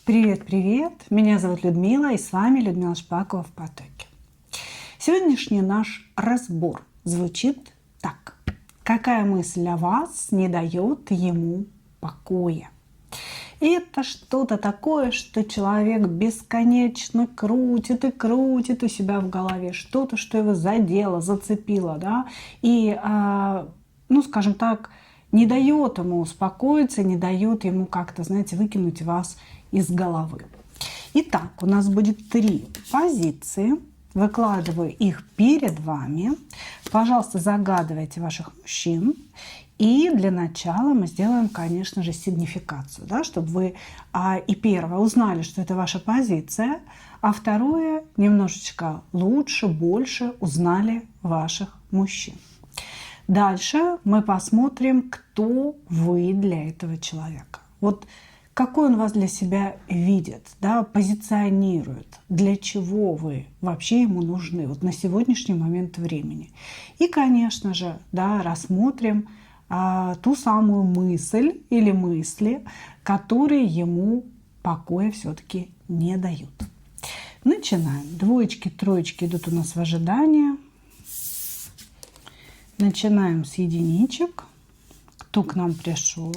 Привет-привет! Меня зовут Людмила, и с вами Людмила Шпакова в потоке. Сегодняшний наш разбор звучит так. Какая мысль о вас не дает ему покоя? И это что-то такое, что человек бесконечно крутит и крутит у себя в голове. Что-то, что его задело, зацепило, да? И, скажем так, не дает ему успокоиться, не дает ему как-то, знаете, выкинуть вас из головы. Итак, у нас будет 3 позиции. Выкладываю их перед вами. Пожалуйста, загадывайте ваших мужчин. И для начала мы сделаем, конечно же, сигнификацию, да, чтобы вы и первое узнали, что это ваша позиция, а второе немножечко лучше, больше узнали ваших мужчин. Дальше мы посмотрим, кто вы для этого человека. Вот какой он вас для себя видит, да, позиционирует, для чего вы вообще ему нужны вот на сегодняшний момент времени. И, конечно же, да, рассмотрим ту самую мысль или мысли, которые ему покоя все-таки не дают. Начинаем. Двоечки, троечки идут у нас в ожидании. Начинаем с единичек. Кто к нам пришел?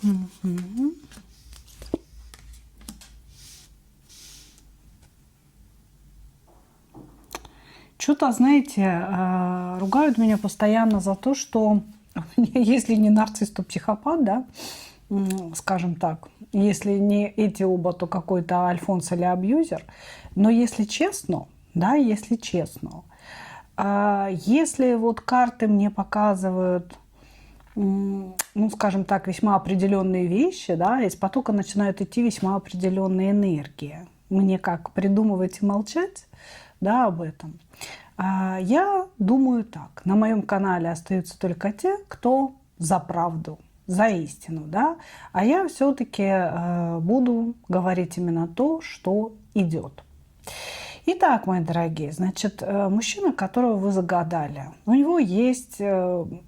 Угу. Что-то, знаете, ругают меня постоянно за то, что если не нарцисс, то психопат, да, скажем так. Если не эти оба, то какой-то альфонс или абьюзер. Но если честно, да, если честно, если вот карты мне показывают, скажем так, весьма определенные вещи, да, из потока начинают идти весьма определенные энергии. Мне как, придумывать и молчать, да, об этом? Я думаю так. На моем канале остаются только те, кто за правду, за истину, да, а я все-таки буду говорить именно то, что идет. Итак, мои дорогие, значит, мужчина, которого вы загадали, у него есть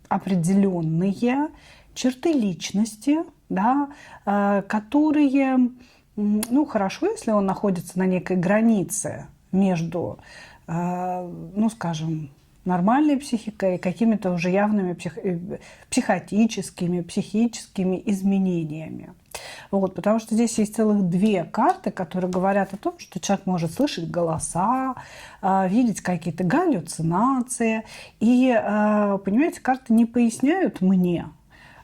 определенные черты личности, да, которые, хорошо, если он находится на некой границе между, скажем, нормальной психикой и какими-то уже явными психотическими, психическими изменениями. Вот, потому что здесь есть целых 2 карты, которые говорят о том, что человек может слышать голоса, видеть какие-то галлюцинации. И, понимаете, карты не поясняют мне,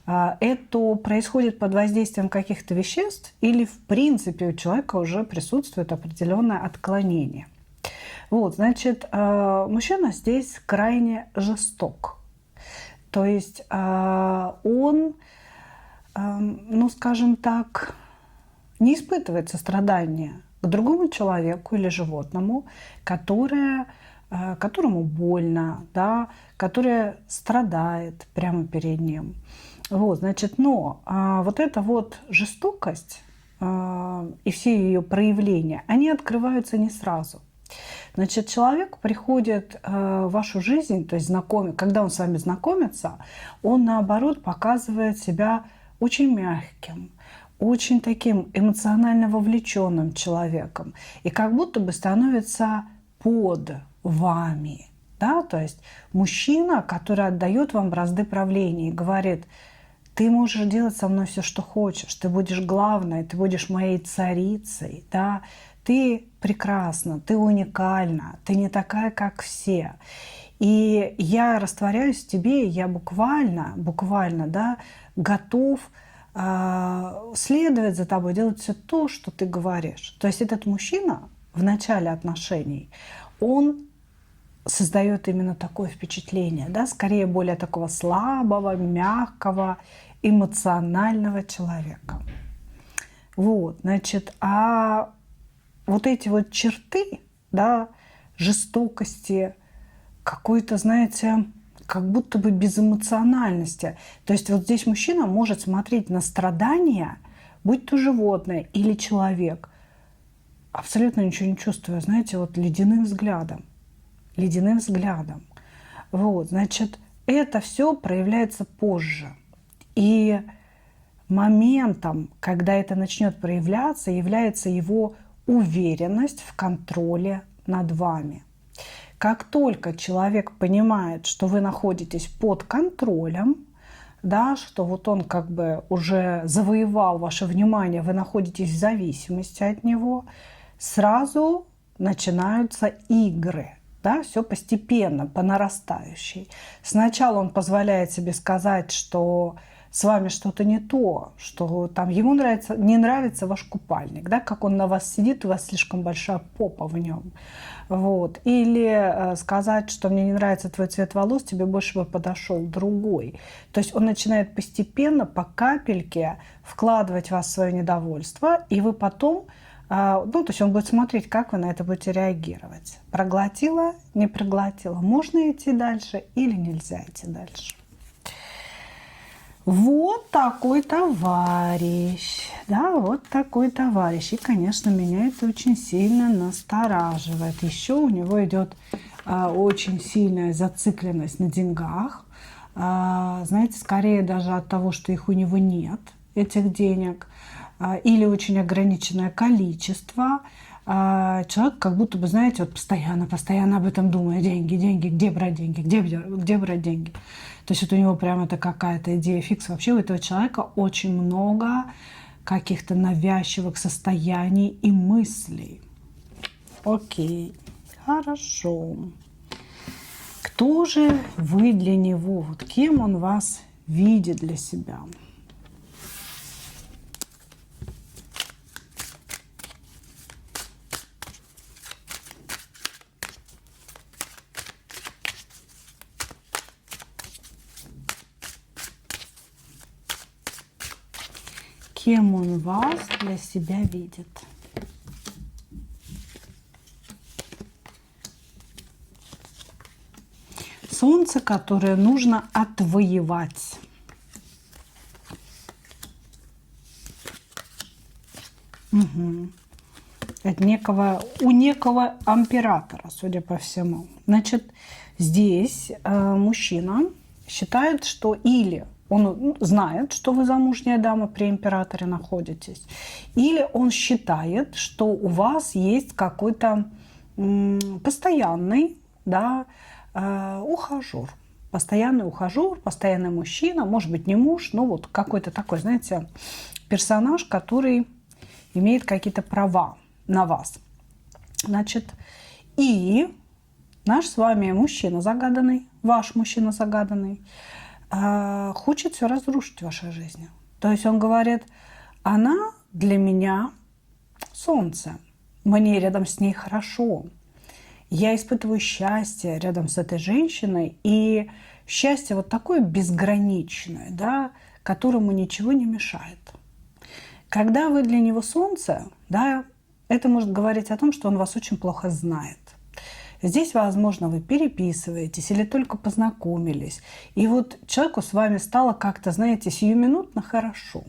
это происходит под воздействием каких-то веществ или, в принципе, у человека уже присутствует определенное отклонение. Вот, значит, мужчина здесь крайне жесток. То есть он, скажем так, не испытывает сострадания к другому человеку или животному, которому больно, да, которое страдает прямо перед ним. Вот, значит, но вот эта вот жестокость и все ее проявления, они открываются не сразу. Значит, человек приходит в вашу жизнь, то есть когда он с вами знакомится, он, наоборот, показывает себя очень мягким, очень таким эмоционально вовлеченным человеком. И как будто бы становится под вами. Да? То есть мужчина, который отдает вам бразды правления и говорит: ты можешь делать со мной все, что хочешь, ты будешь главной, ты будешь моей царицей, да? Ты прекрасна, ты уникальна, ты не такая, как все. И я растворяюсь в тебе, я буквально, да, готов следовать за тобой, делать все то, что ты говоришь. То есть этот мужчина в начале отношений, он создает именно такое впечатление, да, скорее более такого слабого, мягкого, эмоционального человека. Вот, значит, вот эти вот черты, да, жестокости, какой-то, знаете, как будто бы безэмоциональности. То есть вот здесь мужчина может смотреть на страдания, будь то животное или человек, абсолютно ничего не чувствуя, знаете, вот ледяным взглядом. Ледяным взглядом. Вот, значит, это все проявляется позже. И моментом, когда это начнет проявляться, является его уверенность в контроле над вами. Как только человек понимает, что вы находитесь под контролем, да, что вот он как бы уже завоевал ваше внимание, вы находитесь в зависимости от него, сразу начинаются игры. Да, все постепенно, по нарастающей. Сначала он позволяет себе сказать, что с вами что-то не то, что там ему нравится, не нравится ваш купальник, да, как он на вас сидит, у вас слишком большая попа в нем. Вот. Или сказать, что мне не нравится твой цвет волос, тебе больше бы подошел другой. То есть он начинает постепенно, по капельке вкладывать в вас свое недовольство, и вы потом, ну, то есть он будет смотреть, как вы на это будете реагировать. Проглотила, не проглотила, можно идти дальше или нельзя идти дальше. Вот такой товарищ, да, вот такой товарищ. И, конечно, меня это очень сильно настораживает. Еще у него идет очень сильная зацикленность на деньгах. Знаете, скорее даже от того, что их у него нет, этих денег, или очень ограниченное количество. Человек как будто бы, знаете, вот постоянно об этом думает. Деньги, где брать деньги, где брать деньги. То есть вот у него прямо это какая-то идея фикс. Вообще у этого человека очень много каких-то навязчивых состояний и мыслей. Окей, хорошо. Кто же вы для него? Вот кем он вас видит для себя? Кем он вас для себя видит? Солнце, которое нужно отвоевать. Угу. У некого императора, судя по всему. Значит, здесь мужчина считает, что или он знает, что вы замужняя дама, при императоре находитесь, или он считает, что у вас есть какой-то постоянный, да, ухажер. Постоянный ухажер, постоянный мужчина, может быть, не муж, но вот какой-то такой, знаете, персонаж, который имеет какие-то права на вас. Значит, и наш с вами мужчина загаданный, ваш мужчина загаданный, хочет все разрушить в вашей жизни. То есть он говорит, она для меня солнце, мне рядом с ней хорошо, я испытываю счастье рядом с этой женщиной, и счастье вот такое безграничное, да, которому ничего не мешает. Когда вы для него солнце, да, это может говорить о том, что он вас очень плохо знает. Здесь, возможно, вы переписываетесь или только познакомились. И вот человеку с вами стало как-то, знаете, сиюминутно хорошо.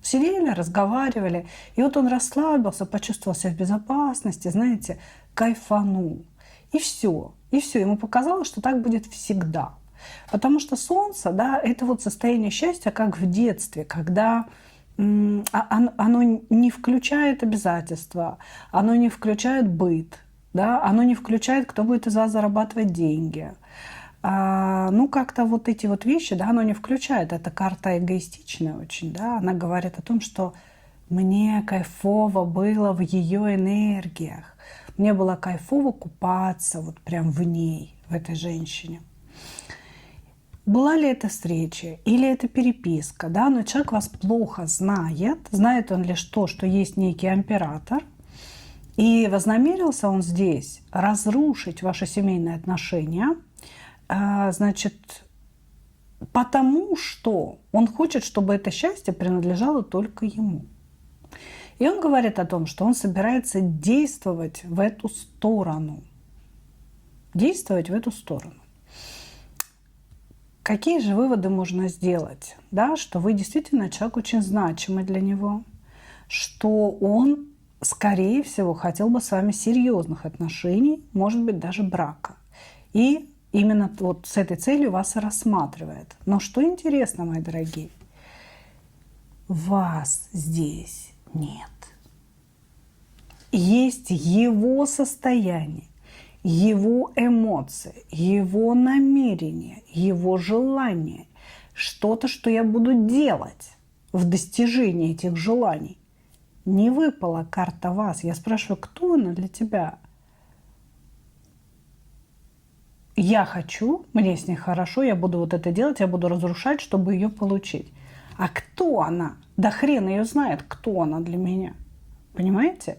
Сидели, разговаривали, и вот он расслабился, почувствовал себя в безопасности, знаете, кайфанул. И все. И все. Ему показалось, что так будет всегда. Потому что солнце, да, это вот состояние счастья, как в детстве, когда оно не включает обязательства, оно не включает быт, да, оно не включает, кто будет из вас зарабатывать деньги. Ну, как-то вот эти вот вещи, да, оно не включает. Эта карта эгоистичная очень, да, она говорит о том, что мне кайфово было в ее энергиях. Мне было кайфово купаться вот прям в ней, в этой женщине. Была ли это встреча или это переписка, да, но человек вас плохо знает. Знает он лишь то, что есть некий император. И вознамерился он здесь разрушить ваши семейные отношения, значит, потому что он хочет, чтобы это счастье принадлежало только ему. И он говорит о том, что он собирается действовать в эту сторону. Действовать в эту сторону. Какие же выводы можно сделать? Да, что вы действительно человек очень значимый для него, что он скорее всего, хотел бы с вами серьезных отношений, может быть, даже брака. И именно вот с этой целью вас и рассматривает. Но что интересно, мои дорогие, вас здесь нет. Есть его состояние, его эмоции, его намерения, его желания. Что-то, что я буду делать в достижении этих желаний. Не выпала карта вас. Я спрашиваю, кто она для тебя? Я хочу, мне с ней хорошо, я буду вот это делать, я буду разрушать, чтобы ее получить. А кто она? Да хрен ее знает, кто она для меня. Понимаете?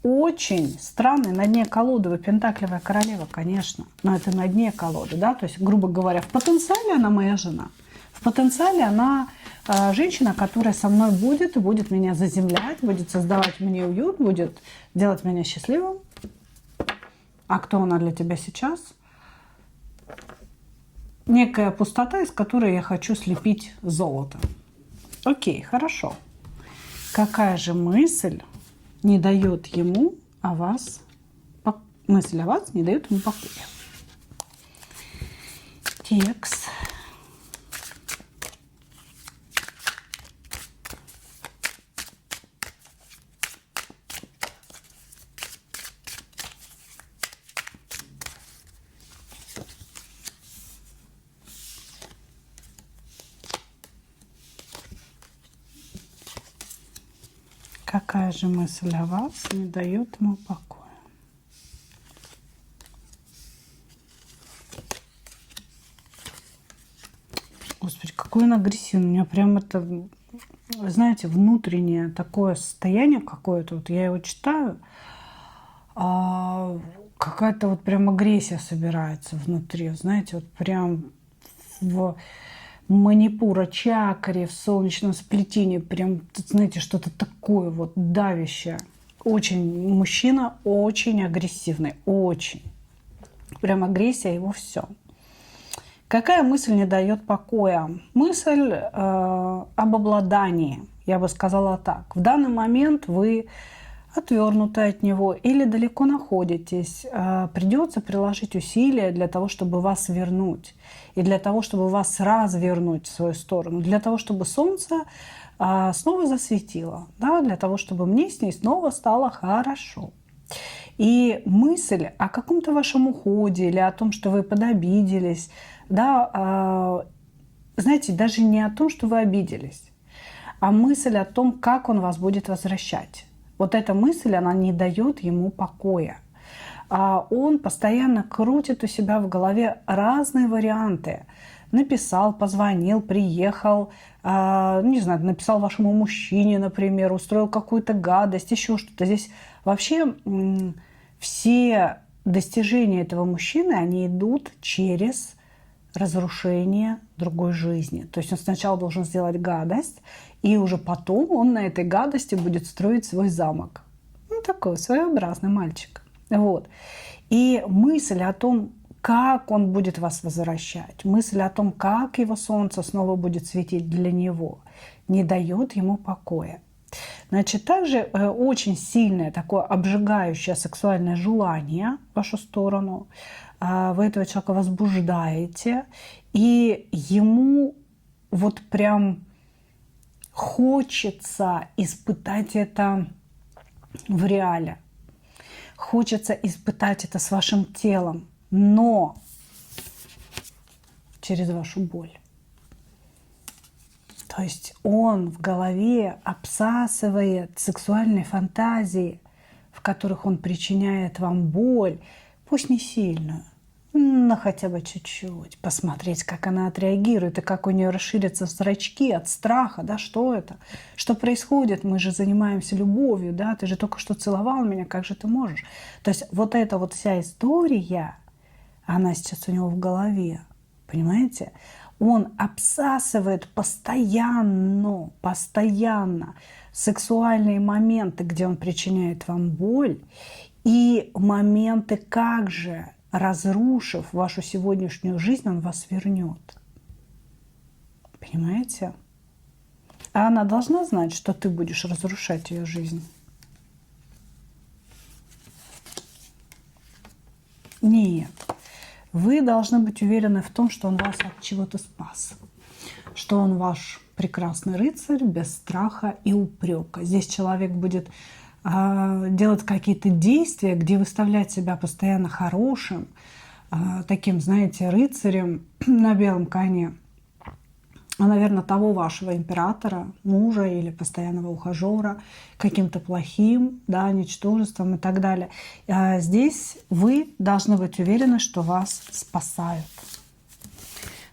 Очень странный на дне колоды. Вы пентаклевая королева, конечно. Но это на дне колоды, да? То есть, грубо говоря, в потенциале она моя жена. В потенциале она женщина, которая со мной будет и будет меня заземлять, будет создавать мне уют, будет делать меня счастливым. А кто она для тебя сейчас? Некая пустота, из которой я хочу слепить золото. Окей, хорошо. Какая же мысль не дает ему о вас, мысль о вас не дает ему покоя? Текст. Какая же мысль о вас не дает ему покоя? Господи, какой он агрессивный. У меня прям это, знаете, внутреннее такое состояние какое-то. Вот я его читаю, какая-то вот прям агрессия собирается внутри. Знаете, вот прям в манипура чакре, в солнечном сплетении, прям, знаете, что-то такое вот давящее. Очень мужчина, очень агрессивный, очень. Прям агрессия его все. Какая мысль не дает покоя? Мысль об обладании, я бы сказала так. В данный момент вы отвернуты от него или далеко находитесь, придется приложить усилия для того, чтобы вас вернуть. И для того, чтобы вас развернуть в свою сторону. Для того, чтобы солнце снова засветило. Да? Для того, чтобы мне с ней снова стало хорошо. И мысль о каком-то вашем уходе или о том, что вы подобиделись, да, знаете, даже не о том, что вы обиделись, а мысль о том, как он вас будет возвращать. Вот эта мысль, она не дает ему покоя. Он постоянно крутит у себя в голове разные варианты. Написал, позвонил, приехал, не знаю, написал вашему мужчине, например, устроил какую-то гадость, еще что-то. Здесь вообще все достижения этого мужчины, они идут через разрушение другой жизни. То есть он сначала должен сделать гадость, и уже потом он на этой гадости будет строить свой замок. Ну, такой своеобразный мальчик. Вот. И мысль о том, как он будет вас возвращать, мысль о том, как его солнце снова будет светить для него, не дает ему покоя. Значит, также очень сильное такое обжигающее сексуальное желание в вашу сторону. Вы этого человека возбуждаете, и ему вот прям хочется испытать это в реале. Хочется испытать это с вашим телом, но через вашу боль. То есть он в голове обсасывает сексуальные фантазии, в которых он причиняет вам боль, пусть не сильную, но хотя бы чуть-чуть. Посмотреть, как она отреагирует и как у нее расширятся зрачки от страха. Да, что это? Что происходит? Мы же занимаемся любовью, да? Ты же только что целовал меня, как же ты можешь? То есть вот эта вот вся история, она сейчас у него в голове. Понимаете? Он обсасывает постоянно сексуальные моменты, где он причиняет вам боль, и моменты, как же, разрушив вашу сегодняшнюю жизнь, он вас вернет. Понимаете? А она должна знать, что ты будешь разрушать ее жизнь. Нет. Вы должны быть уверены в том, что он вас от чего-то спас. Что он ваш прекрасный рыцарь без страха и упрека. Здесь человек будет делать какие-то действия, где выставлять себя постоянно хорошим, таким, знаете, рыцарем на белом коне. Наверное, того вашего императора, мужа или постоянного ухажера, каким-то плохим, да, ничтожеством и так далее. Здесь вы должны быть уверены, что вас спасают.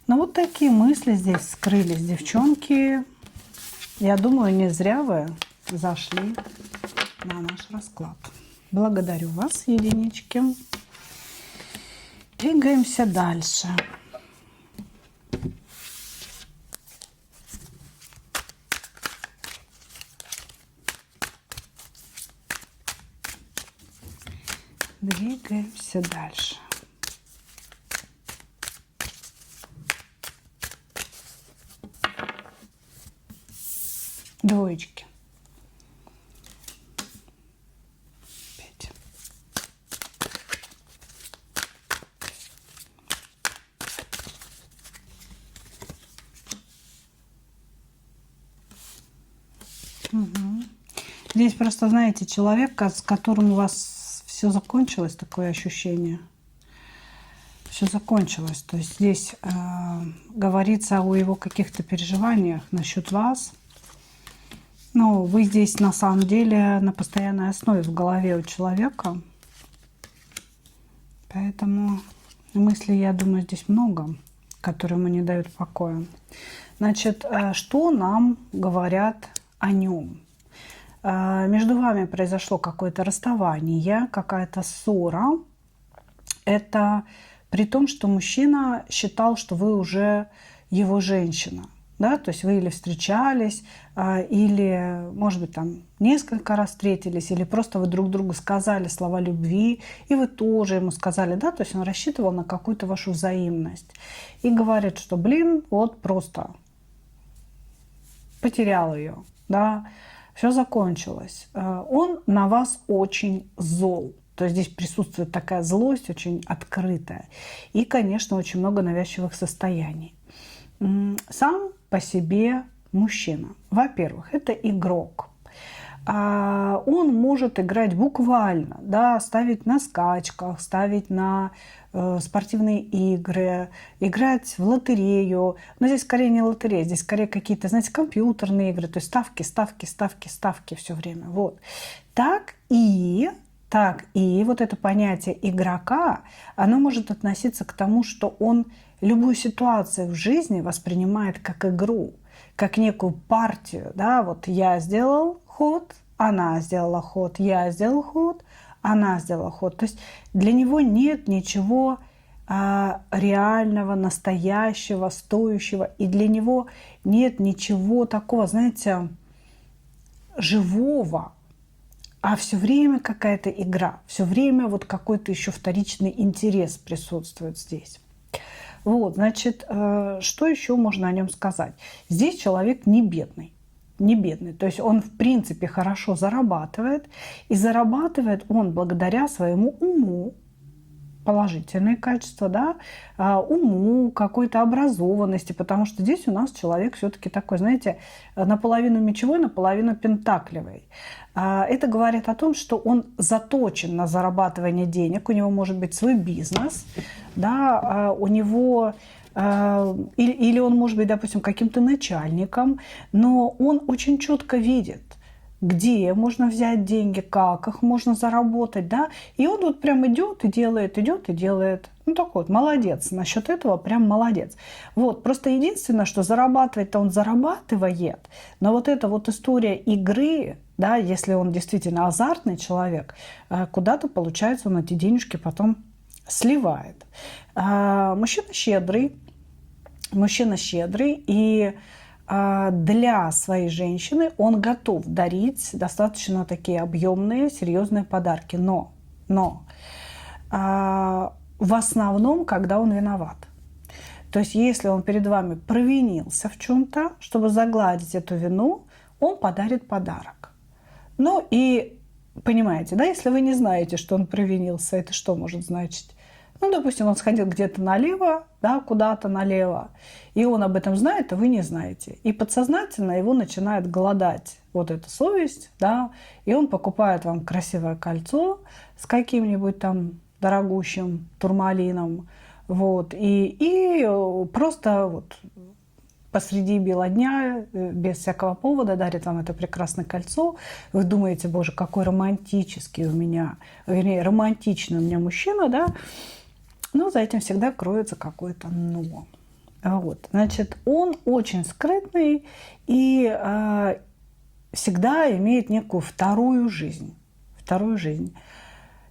Но вот такие мысли здесь скрылись, девчонки. Я думаю, не зря вы зашли на наш расклад. Благодарю вас, единички. Двигаемся дальше. Двигаемся дальше. Двоечки. 5. Угу. Здесь просто, знаете, человек, с которым у вас все закончилось, такое ощущение. Все закончилось. То есть здесь говорится о его каких-то переживаниях насчет вас. Но вы здесь на самом деле на постоянной основе в голове у человека. Поэтому мыслей, я думаю, здесь много, которые ему не дают покоя. Значит, что нам говорят о нем? Между вами произошло какое-то расставание, какая-то ссора. Это при том, что мужчина считал, что вы уже его женщина. Да? То есть вы или встречались, или, может быть, там несколько раз встретились, или просто вы друг другу сказали слова любви, и вы тоже ему сказали, да, то есть он рассчитывал на какую-то вашу взаимность. И говорит, что, блин, вот просто потерял ее, да, все закончилось. Он на вас очень зол. То есть здесь присутствует такая злость, очень открытая. И, конечно, очень много навязчивых состояний. Сам по себе мужчина. Во-первых, это игрок. Он может играть буквально, да, ставить на скачках, ставить на спортивные игры, играть в лотерею. Но здесь скорее не лотерея, здесь скорее какие-то, знаете, компьютерные игры. То есть ставки, ставки, ставки, ставки все время. Вот. Так и вот это понятие игрока, оно может относиться к тому, что он любую ситуацию в жизни воспринимает как игру, как некую партию. Да? Вот я сделал ход, она сделала ход, я сделал ход, она сделала ход. То есть для него нет ничего реального, настоящего, стоящего. И для него нет ничего такого, знаете, живого. А все время какая-то игра, все время вот какой-то еще вторичный интерес присутствует здесь. Вот, значит, что еще можно о нем сказать? Здесь человек не бедный. Не бедный. То есть он, в принципе, хорошо зарабатывает. И зарабатывает он благодаря своему уму, положительные качества, да, уму, какой-то образованности, потому что здесь у нас человек все-таки такой, знаете, наполовину мечевой, наполовину пентаклевый. Это говорит о том, что он заточен на зарабатывание денег, у него может быть свой бизнес, да, у него или он может быть, допустим, каким-то начальником, но он очень четко видит, где можно взять деньги, как их можно заработать, да, и он вот прям идет и делает, ну такой вот молодец, насчет этого прям молодец. Вот, просто единственное, что зарабатывать-то он зарабатывает, но вот эта вот история игры, да, если он действительно азартный человек, куда-то, получается, он эти денежки потом сливает. Мужчина щедрый, и для своей женщины он готов дарить достаточно такие объемные, серьезные подарки. Но в основном, когда он виноват. То есть, если он перед вами провинился в чем-то, чтобы загладить эту вину, он подарит подарок. Ну и, понимаете, да, если вы не знаете, что он провинился, это что может значить? Ну, допустим, он сходил где-то налево, да, куда-то налево, и он об этом знает, а вы не знаете. И подсознательно его начинает голодать вот эта совесть, да, и он покупает вам красивое кольцо с каким-нибудь там дорогущим турмалином, вот, и просто вот посреди бела дня, без всякого повода, дарит вам это прекрасное кольцо. Вы думаете, боже, какой романтический у меня, вернее, романтичный у меня мужчина, да? Но за этим всегда кроется какое-то «но». Вот. Значит, он очень скрытный и всегда имеет некую вторую жизнь. Вторую жизнь.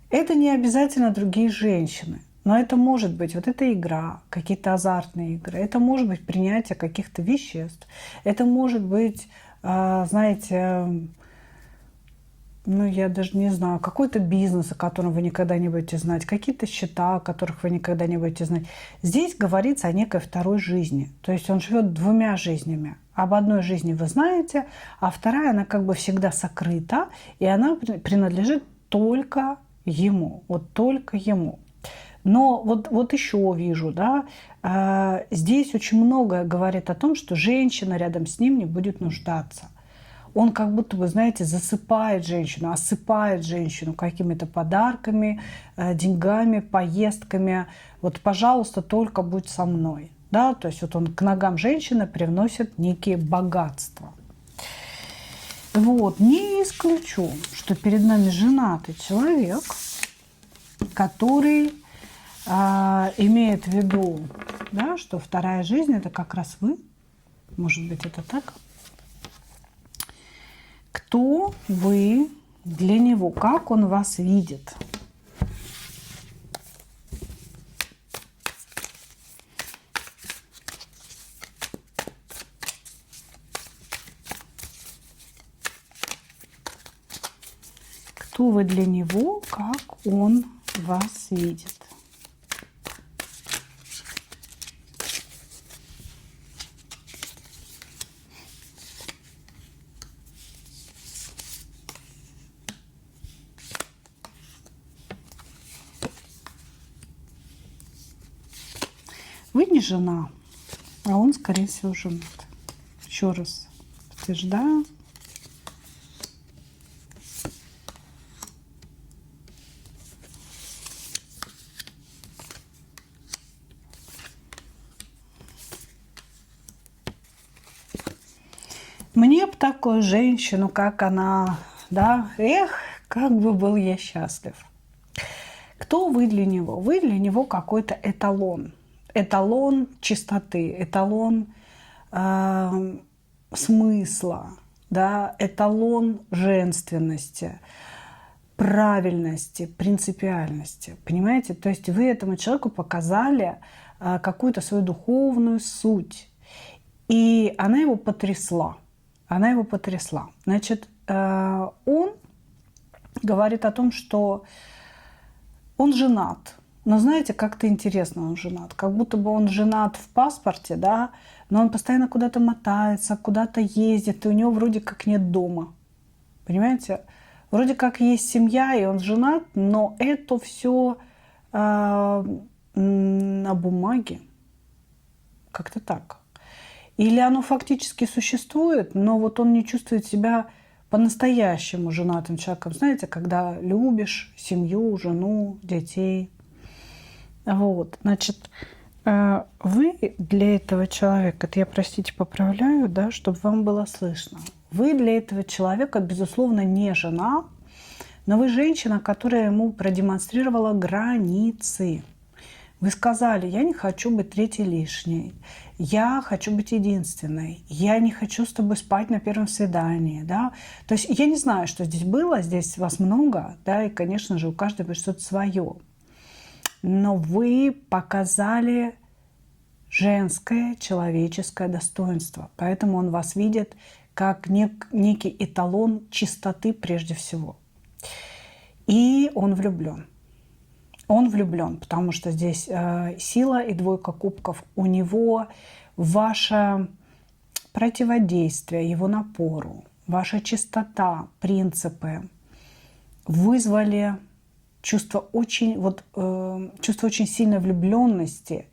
Это не обязательно другие женщины. Но это может быть вот эта игра, какие-то азартные игры. Это может быть принятие каких-то веществ. Это может быть, знаете, ну, я даже не знаю, какой-то бизнес, о котором вы никогда не будете знать, какие-то счета, о которых вы никогда не будете знать. Здесь говорится о некой второй жизни. То есть он живет двумя жизнями. Об одной жизни вы знаете, а вторая, она как бы всегда сокрыта, и она принадлежит только ему. Вот только ему. Но вот еще вижу, да, здесь очень многое говорит о том, что женщина рядом с ним не будет нуждаться. Он как будто бы, знаете, засыпает женщину, осыпает женщину какими-то подарками, деньгами, поездками. Вот, пожалуйста, только будь со мной. Да? То есть вот он к ногам женщины привносит некие богатства. Вот. Не исключу, что перед нами женатый человек, который имеет в виду, да, что вторая жизнь – это как раз вы. Может быть, это так? Кто вы для него? Как он вас видит? Кто вы для него? Как он вас видит? Вы не жена, а он, скорее всего, женат. Еще раз подтверждаю. Мне бы такую женщину, как она, да, эх, как бы был я счастлив. Кто вы для него? Вы для него какой-то эталон. Эталон чистоты, эталон смысла, да, эталон женственности, правильности, принципиальности. Понимаете? То есть вы этому человеку показали какую-то свою духовную суть. И она его потрясла. Она его потрясла. Значит, он говорит о том, что он женат. Но знаете, как-то интересно он женат. Как будто бы он женат в паспорте, да, но он постоянно куда-то мотается, куда-то ездит, и у него вроде как нет дома. Понимаете? Вроде как есть семья, и он женат, но это все на бумаге. Как-то так. Или оно фактически существует, но вот он не чувствует себя по-настоящему женатым человеком. Знаете, когда любишь семью, жену, детей. Вот, значит, вы для этого человека, это я, простите, поправляю, да, чтобы вам было слышно. Вы для этого человека, безусловно, не жена, но вы женщина, которая ему продемонстрировала границы. Вы сказали, я не хочу быть третьей лишней, я хочу быть единственной, я не хочу с тобой спать на первом свидании. Да? То есть я не знаю, что здесь было, здесь вас много, да, и, конечно же, у каждого что-то свое. Но вы показали женское человеческое достоинство, поэтому он вас видит как некий эталон чистоты прежде всего. И он влюблен. Он влюблен, потому что здесь сила и двойка кубков. У него ваше противодействие его напору, ваша чистота, принципы вызвали чувство чувство очень сильной влюбленности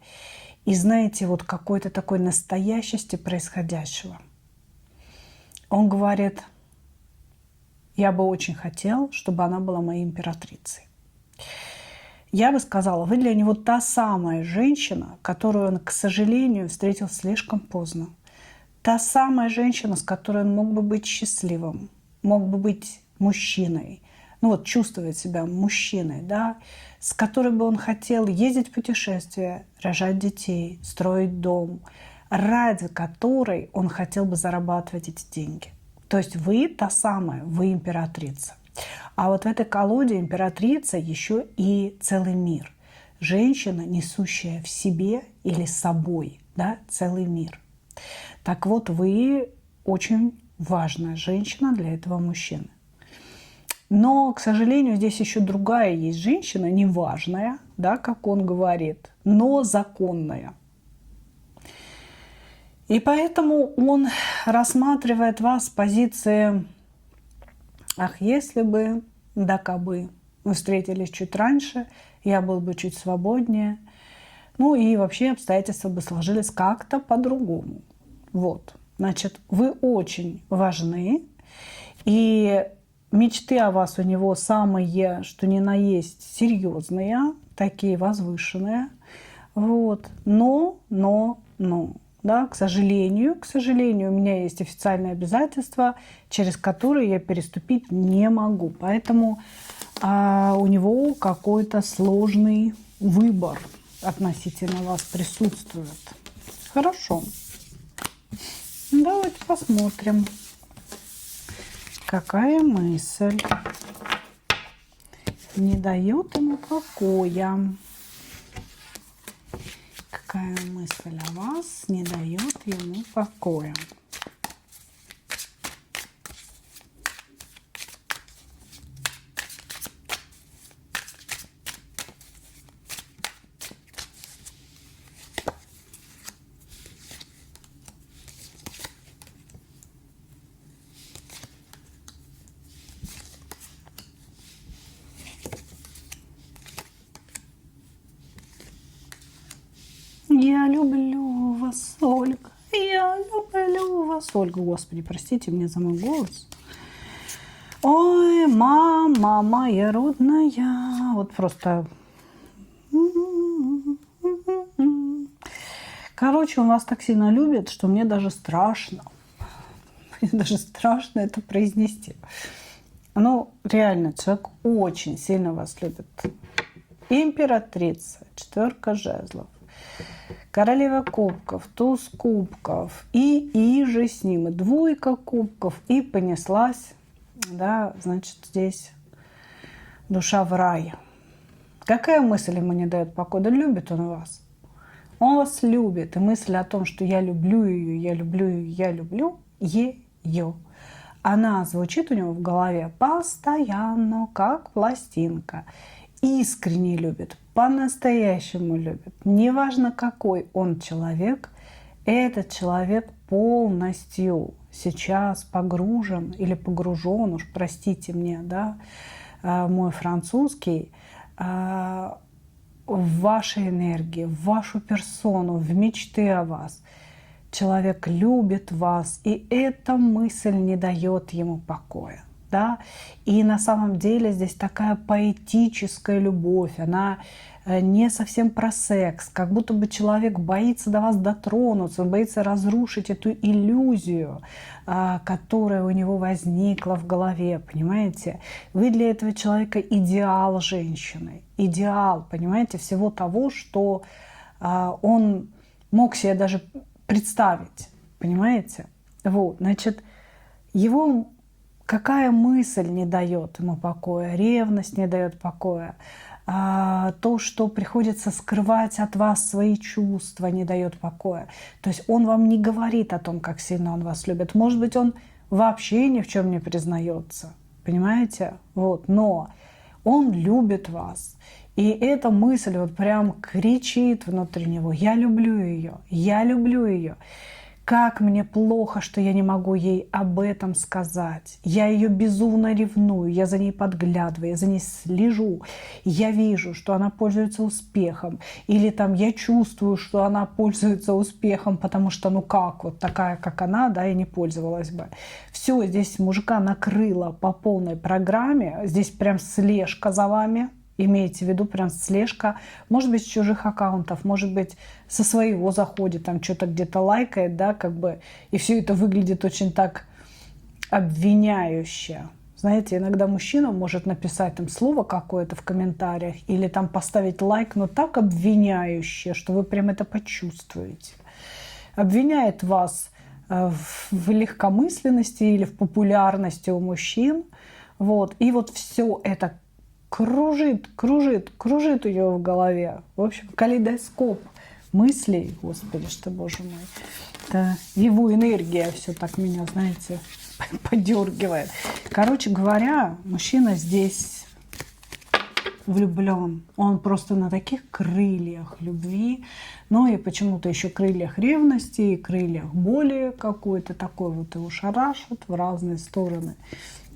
и, знаете, вот какой-то такой настоящести происходящего. Он говорит: я бы очень хотел, чтобы она была моей императрицей. Я бы сказала, вы для него та самая женщина, которую он, к сожалению, встретил слишком поздно. Та самая женщина, с которой он мог бы быть счастливым, мог бы быть мужчиной, ну вот чувствовать себя мужчиной, да, с которой бы он хотел ездить в путешествия, рожать детей, строить дом, ради которой он хотел бы зарабатывать эти деньги. То есть вы та самая, вы императрица. А вот в этой колоде императрица еще и целый мир. Женщина, несущая в себе или собой, да, целый мир. Так вот, вы очень важная женщина для этого мужчины. Но, к сожалению, здесь еще другая есть женщина, неважная, да, как он говорит, но законная. И поэтому он рассматривает вас с позиции: ах, если бы, да кабы мы встретились чуть раньше, я был бы чуть свободнее. Ну и вообще обстоятельства бы сложились как-то по-другому. Вот. Значит, вы очень важны. И мечты о вас у него самые, что ни на есть, серьезные, такие возвышенные. Вот. Но. Да, к сожалению, у меня есть официальные обязательства, через которые я переступить не могу. Поэтому у него какой-то сложный выбор относительно вас присутствует. Хорошо. Давайте посмотрим, какая мысль не дает ему покоя. Какая мысль о вас не дает ему покоя? Я люблю вас, Ольга. Я люблю вас, Ольга. Господи, простите меня за мой голос. Ой, мама моя родная. Вот просто... Короче, он вас так сильно любит, что мне даже страшно. Мне даже страшно это произнести. Ну, реально, человек очень сильно вас любит. Императрица, 4 жезлов. Королева кубков, туз кубков и же с ним, и 2 кубков, и понеслась, да, значит, здесь душа в рай. Какая мысль ему не дает покоя? Да любит он вас. Он вас любит. И мысль о том, что я люблю ее, я люблю ее, я люблю ее, она звучит у него в голове постоянно, как пластинка. Искренне любит, по-настоящему любит. Неважно, какой он человек, этот человек полностью сейчас погружен или погружен, уж простите мне, да, мой французский, в вашей энергии, в вашу персону, в мечты о вас. Человек любит вас, и эта мысль не дает ему покоя. Да? И на самом деле здесь такая поэтическая любовь, она не совсем про секс, как будто бы человек боится до вас дотронуться, он боится разрушить эту иллюзию, которая у него возникла в голове, понимаете? Вы для этого человека идеал женщины, идеал, понимаете, всего того, что он мог себе даже представить, понимаете? Вот, значит, его... Какая мысль не дает ему покоя? Ревность не дает покоя. То, что приходится скрывать от вас свои чувства, не дает покоя. То есть он вам не говорит о том, как сильно он вас любит. Может быть, он вообще ни в чем не признается. Понимаете? Вот. Но он любит вас. И эта мысль вот прям кричит внутри него: я люблю ее, я люблю ее. Как мне плохо, что я не могу ей об этом сказать. Я ее безумно ревную, я за ней подглядываю, я за ней слежу. Я вижу, что она пользуется успехом. Или там я чувствую, что она пользуется успехом, потому что ну как, вот такая, как она, да, и не пользовалась бы. Все, здесь мужика накрыло по полной программе. Здесь прям слежка за вами. Имейте в виду прям слежка, может быть, с чужих аккаунтов, может быть, со своего заходит, там что-то где-то лайкает, да, как бы, и все это выглядит очень так обвиняюще. Знаете, иногда мужчина может написать там слово какое-то в комментариях или там поставить лайк, но так обвиняюще, что вы прям это почувствуете. Обвиняет вас в легкомысленности или в популярности у мужчин, вот, и вот все это кружит у него в голове. В общем, калейдоскоп мыслей. Господи, что, боже мой. Это его энергия все так меня, знаете, подергивает. Короче говоря, мужчина здесь влюблен. Он просто на таких крыльях любви, ну и почему-то еще крыльях ревности и крыльях боли какой-то такой вот его шарашит в разные стороны.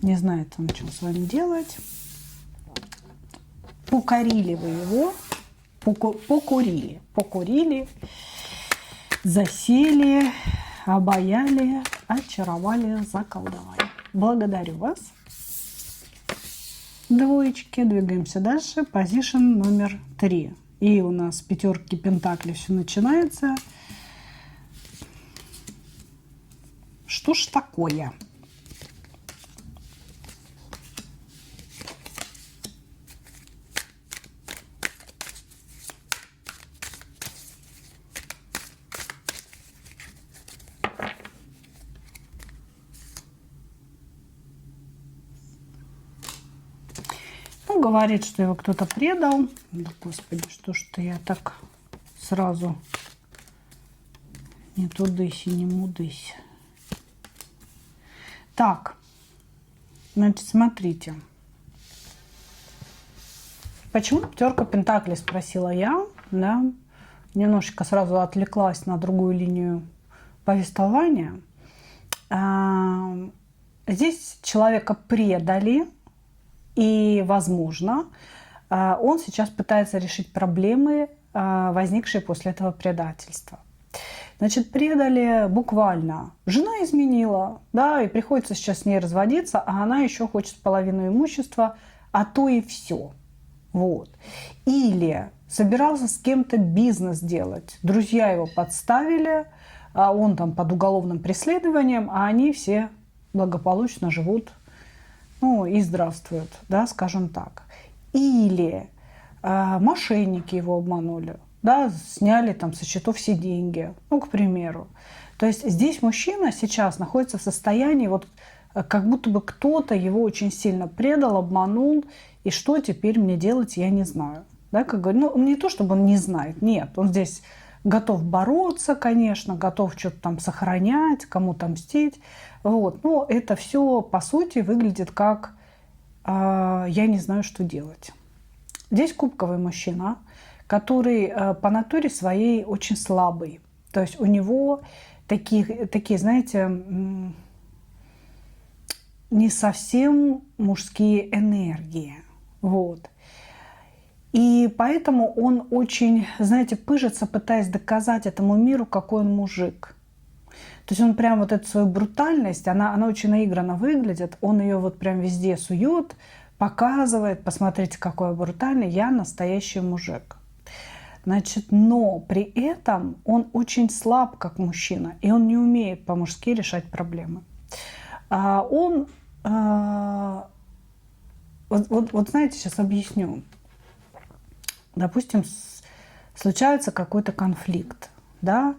Не знает он, что с вами делать. Покорили вы его, покурили, засели, обаяли, очаровали, заколдовали. Благодарю вас. Двоечки. Двигаемся дальше. Позишн номер 3. И у нас пятерки пентаклей все начинается. Что ж такое? Ну, говорит, что его кто-то предал. Да, Господи, что ж-то я так сразу не тудысь и не мудысь. Так, значит, смотрите. Почему пятерка пентаклей, спросила я, да, немножечко сразу отвлеклась на другую линию повествования. Здесь человека предали, и, возможно, он сейчас пытается решить проблемы, возникшие после этого предательства. Значит, предали буквально. Жена изменила, да, и приходится сейчас с ней разводиться, а она еще хочет половину имущества, а то и все. Вот. Или собирался с кем-то бизнес делать. Друзья его подставили, а он там под уголовным преследованием, а они все благополучно живут, ну, и здравствуют, да, скажем так. Или мошенники его обманули, да, сняли там со счетов все деньги, ну, к примеру. То есть здесь мужчина сейчас находится в состоянии, вот как будто бы кто-то его очень сильно предал, обманул, и что теперь мне делать, я не знаю. Да, как говорю, ну, не то, чтобы он не знает, нет, он здесь готов бороться, конечно, готов что-то там сохранять, кому-то мстить. Вот. Но это все, по сути, выглядит как я не знаю, что делать. Здесь кубковый мужчина, который по натуре своей очень слабый. То есть у него такие, знаете, не совсем мужские энергии. Вот. И поэтому он очень, знаете, пыжится, пытаясь доказать этому миру, какой он мужик. То есть он прям вот эту свою брутальность, она очень наигранно выглядит, он ее вот прям везде сует, показывает, посмотрите, какой я брутальный, я настоящий мужик. Значит, но при этом он очень слаб как мужчина, и он не умеет по-мужски решать проблемы. Вот знаете, сейчас объясню. Допустим, случается какой-то конфликт, да,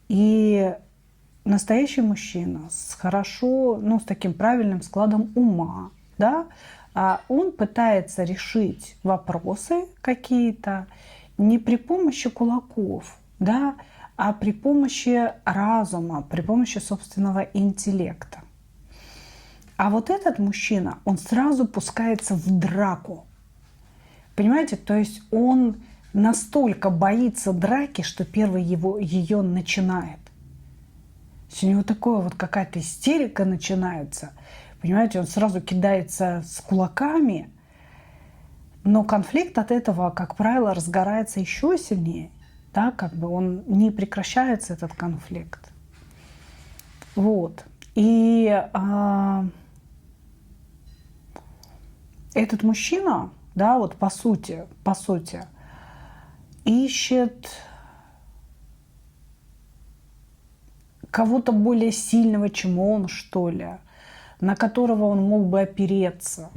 и настоящий мужчина с хорошо, ну, с таким правильным складом ума, да, он пытается решить вопросы какие-то не при помощи кулаков, да, а при помощи разума, при помощи собственного интеллекта. А вот этот мужчина, он сразу пускается в драку. Понимаете, то есть он настолько боится драки, что первый ее начинает. Если у него такое вот какая-то истерика начинается, понимаете, он сразу кидается с кулаками, но конфликт от этого, как правило, разгорается еще сильнее, да, как бы он не прекращается, этот конфликт. Вот. И этот мужчина, да, вот по сути, ищет кого-то более сильного, чем он, что ли, на которого он мог бы опереться.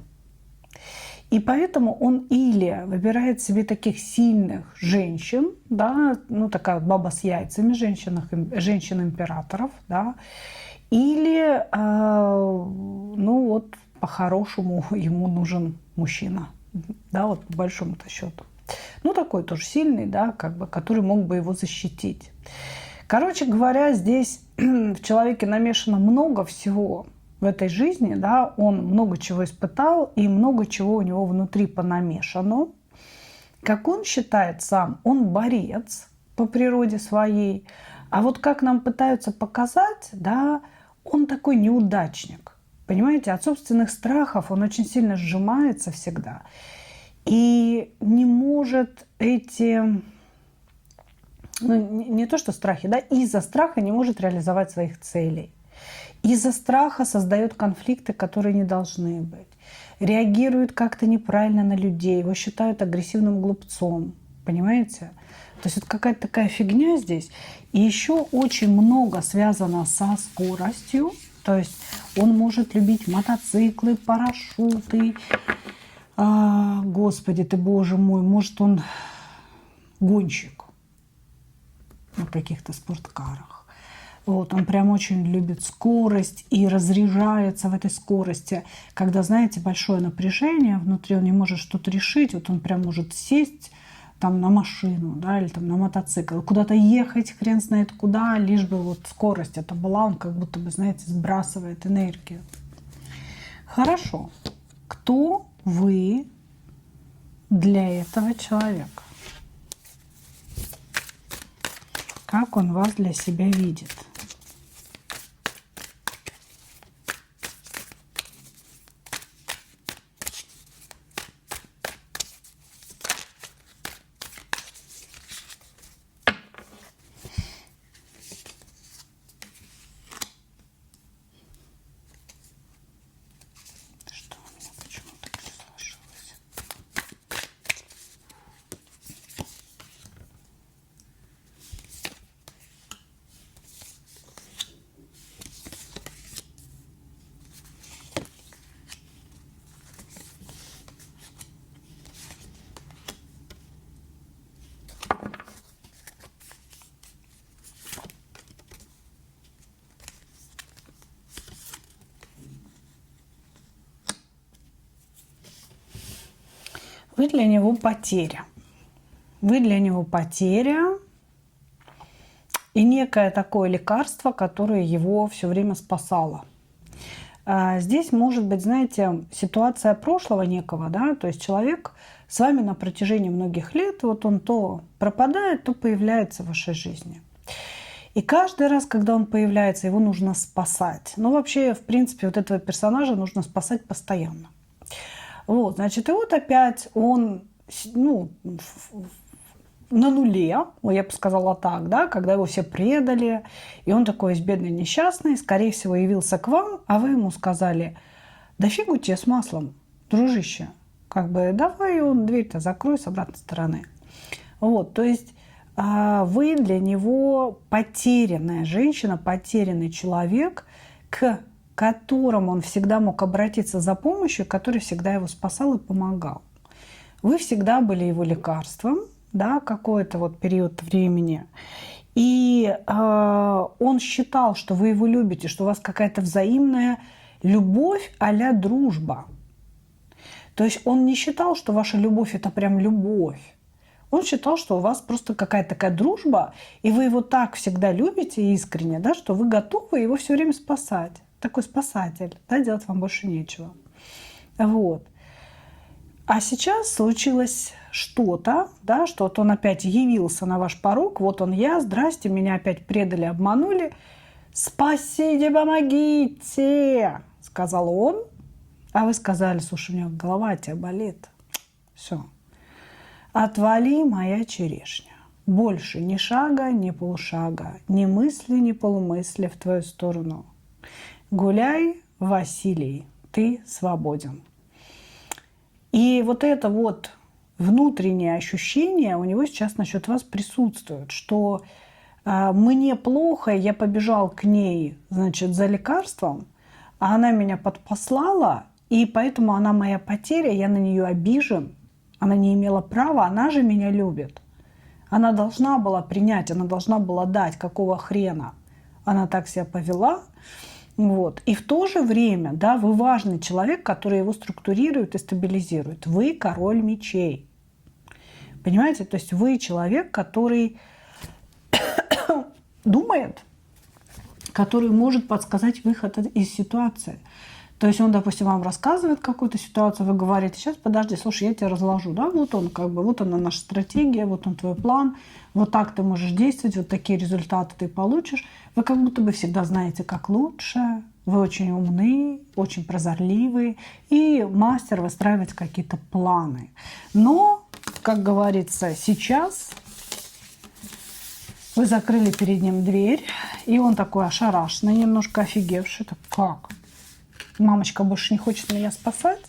И поэтому он или выбирает себе таких сильных женщин, да, ну такая баба с яйцами, женщин-императоров, да, или, ну вот, по-хорошему ему нужен мужчина, да, вот по большому-то счету. Ну такой тоже сильный, да, как бы, который мог бы его защитить. Короче говоря, здесь в человеке намешано много всего в этой жизни, да, он много чего испытал, и много чего у него внутри понамешано. Как он считает сам, он борец по природе своей, а вот как нам пытаются показать, да, он такой неудачник. Понимаете, от собственных страхов он очень сильно сжимается всегда и не может эти... Ну, не то, что страхи, да, из-за страха не может реализовать своих целей. Из-за страха создает конфликты, которые не должны быть. Реагирует как-то неправильно на людей, его считают агрессивным глупцом. Понимаете? То есть это какая-то такая фигня здесь. И еще очень много связано со скоростью. То есть он может любить мотоциклы, парашюты. Господи ты, боже мой, может он гонщик на каких-то спорткарах. Вот, он прям очень любит скорость и разряжается в этой скорости. Когда, знаете, большое напряжение внутри, он не может что-то решить, вот он прям может сесть там на машину, да, или там на мотоцикл, куда-то ехать, хрен знает куда, лишь бы вот скорость это была, он как будто бы, знаете, сбрасывает энергию. Хорошо. Кто вы для этого человека? Как он вас для себя видит? Что у меня почему-то все сложилось? Вы для него потеря. Вы для него потеря и некое такое лекарство, которое его все время спасало. Здесь может быть, знаете, ситуация прошлого некого, да, то есть человек с вами на протяжении многих лет, вот он то пропадает, то появляется в вашей жизни. И каждый раз, когда он появляется, его нужно спасать. Ну, вообще, в принципе, вот этого персонажа нужно спасать постоянно. Вот, значит, и вот опять он, ну, на нуле, я бы сказала так, да, когда его все предали, и он такой весь бедный, несчастный, скорее всего, явился к вам, а вы ему сказали: да фигу тебе с маслом, дружище, как бы давай он дверь-то закрой с обратной стороны. Вот, то есть вы для него потерянная женщина, потерянный человек, к которому он всегда мог обратиться за помощью, который всегда его спасал и помогал. Вы всегда были его лекарством, да, какой-то вот период времени. И он считал, что вы его любите, что у вас какая-то взаимная любовь а-ля дружба. То есть он не считал, что ваша любовь – это прям любовь. Он считал, что у вас просто какая-то такая дружба, и вы его так всегда любите искренне, да, что вы готовы его все время спасать. Такой спасатель, да, делать вам больше нечего. Вот. А сейчас случилось что-то, да, что вот он опять явился на ваш порог, вот он я, здрасте, меня опять предали, обманули, «Спасите, помогите!» — сказал он. А вы сказали: «Слушай, у меня голова от тебя болит». Все. Отвали, моя черешня. Больше ни шага, ни полшага, ни мысли, ни полумысли в твою сторону. Гуляй, Василий, ты свободен. И вот это вот внутреннее ощущение у него сейчас насчет вас присутствует, что мне плохо, я побежал к ней, значит, за лекарством, а она меня подпослала, и поэтому она моя потеря, я на нее обижен, она не имела права, она же меня любит. Она должна была принять, она должна была дать, какого хрена она так себя повела. Вот. И в то же время, да, вы важный человек, который его структурирует и стабилизирует. Вы король мечей. Понимаете? То есть вы человек, который думает, который может подсказать выход из ситуации. То есть он, допустим, вам рассказывает какую-то ситуацию, вы говорите: сейчас, подожди, слушай, я тебя разложу. Да? Вот он, как бы, вот она наша стратегия, вот он твой план, вот так ты можешь действовать, вот такие результаты ты получишь. Вы как будто бы всегда знаете, как лучше, вы очень умны, очень прозорливы и мастер выстраивать какие-то планы. Но, как говорится, сейчас вы закрыли перед ним дверь, и он такой ошарашенный, немножко офигевший. Так как? Мамочка больше не хочет меня спасать?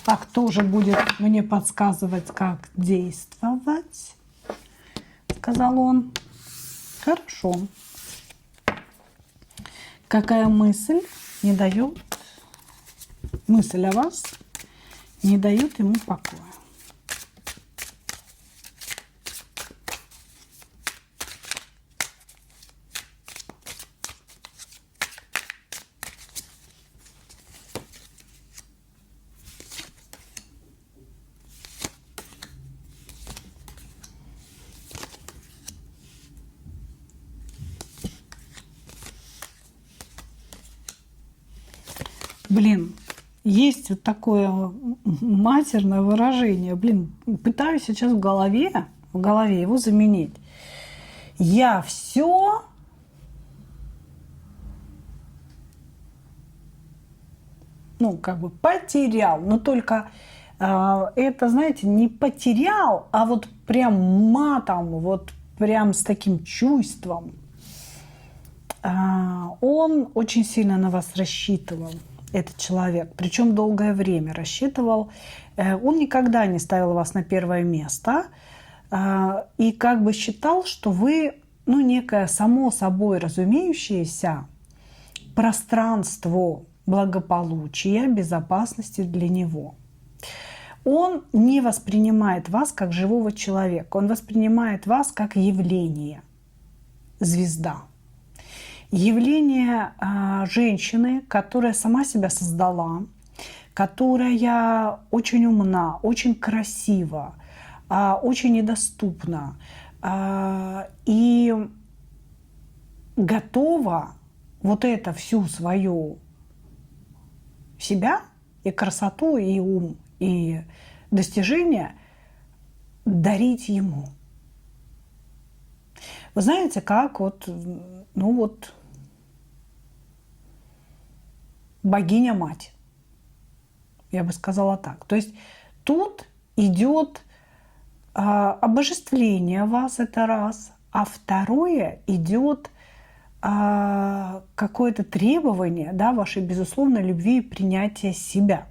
А кто же будет мне подсказывать, как действовать? Сказал он. Хорошо. Какая мысль не дает, мысль о вас не дает ему покоя? Блин, есть вот такое матерное выражение. Блин, пытаюсь сейчас в голове его заменить. Я все как бы потерял. Но только это, знаете, не потерял, а вот прям матом, вот прям с таким чувством. Он очень сильно на вас рассчитывал, этот человек. Причем долгое время рассчитывал. Он никогда не ставил вас на первое место. И как бы считал, что вы, некое само собой разумеющееся пространство благополучия, безопасности для него. Он не воспринимает вас как живого человека. Он воспринимает вас как явление, звезда. Явление женщины, которая сама себя создала, которая очень умна, очень красива, очень недоступна и готова вот это всю свою себя и красоту, и ум, и достижения дарить ему. Вы знаете, как богиня-мать. Я бы сказала так. То есть тут идет обожествление вас, это раз. А второе идет какое-то требование, да, вашей безусловной любви и принятия себя.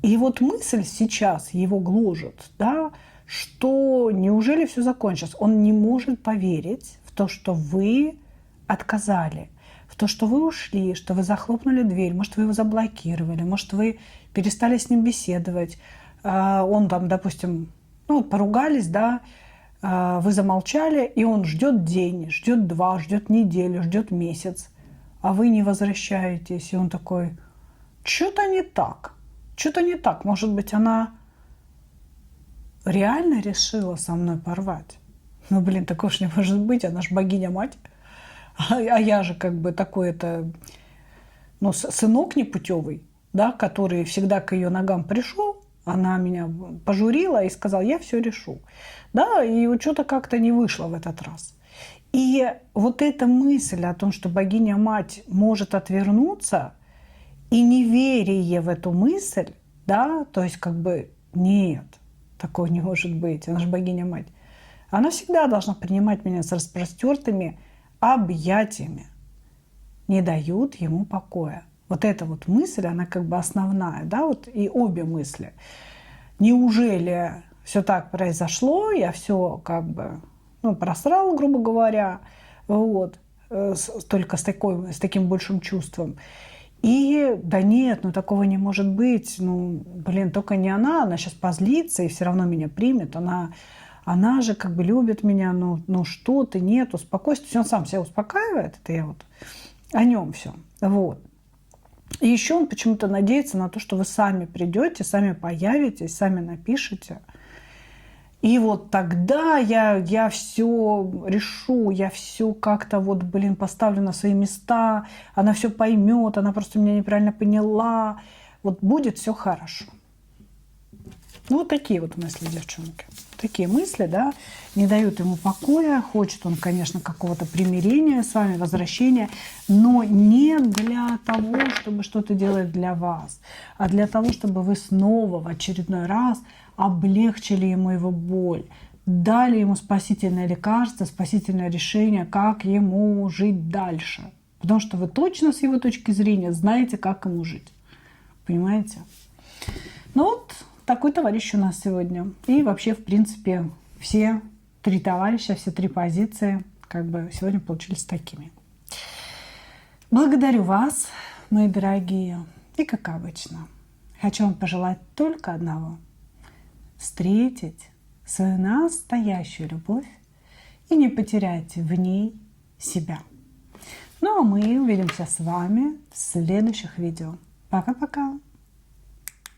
И вот мысль сейчас его гложет, да, что неужели все закончилось? Он не может поверить в то, что вы отказали, в то, что вы ушли, что вы захлопнули дверь, может, вы его заблокировали, может, вы перестали с ним беседовать. Он там, допустим, поругались, да, вы замолчали, и он ждет день, ждет 2, ждет неделю, ждет месяц, а вы не возвращаетесь. И он такой: что-то не так, что-то не так. Может быть, она реально решила со мной порвать? Такого ж не может быть, она ж богиня-мать. А я же как бы такой-то, сынок непутевый, да, который всегда к ее ногам пришел. Она меня пожурила и сказала: я все решу. Да, и вот что-то как-то не вышло в этот раз. И вот эта мысль о том, что богиня-мать может отвернуться, и неверие в эту мысль, да, то есть как бы нет, такого не может быть, она же богиня-мать. Она всегда должна принимать меня с распростертыми объятиями, не дают ему покоя. Вот эта вот мысль, она как бы основная, да, вот и обе мысли. Неужели все так произошло, я все как бы, просрала, грубо говоря, вот, только с таким большим чувством. И да нет, такого не может быть, только не она сейчас позлится и все равно меня примет, она же как бы любит меня, что ты, нет, успокойся. То есть он сам себя успокаивает, это я вот о нем все, вот. И еще он почему-то надеется на то, что вы сами придете, сами появитесь, сами напишете. И вот тогда я все решу, я все как-то поставлю на свои места, она все поймет, она просто меня неправильно поняла. Вот будет все хорошо. Вот такие вот мысли, девчонки. Такие мысли, да, не дают ему покоя. Хочет он, конечно, какого-то примирения с вами, возвращения, но не для того, чтобы что-то делать для вас, а для того, чтобы вы снова в очередной раз облегчили ему его боль, дали ему спасительное лекарство, спасительное решение, как ему жить дальше. Потому что вы точно с его точки зрения знаете, как ему жить. Понимаете? Такой товарищ у нас сегодня. И вообще, в принципе, все три товарища, все три позиции как бы сегодня получились такими. Благодарю вас, мои дорогие. И как обычно, хочу вам пожелать только одного. Встретить свою настоящую любовь и не потерять в ней себя. А мы увидимся с вами в следующих видео. Пока-пока.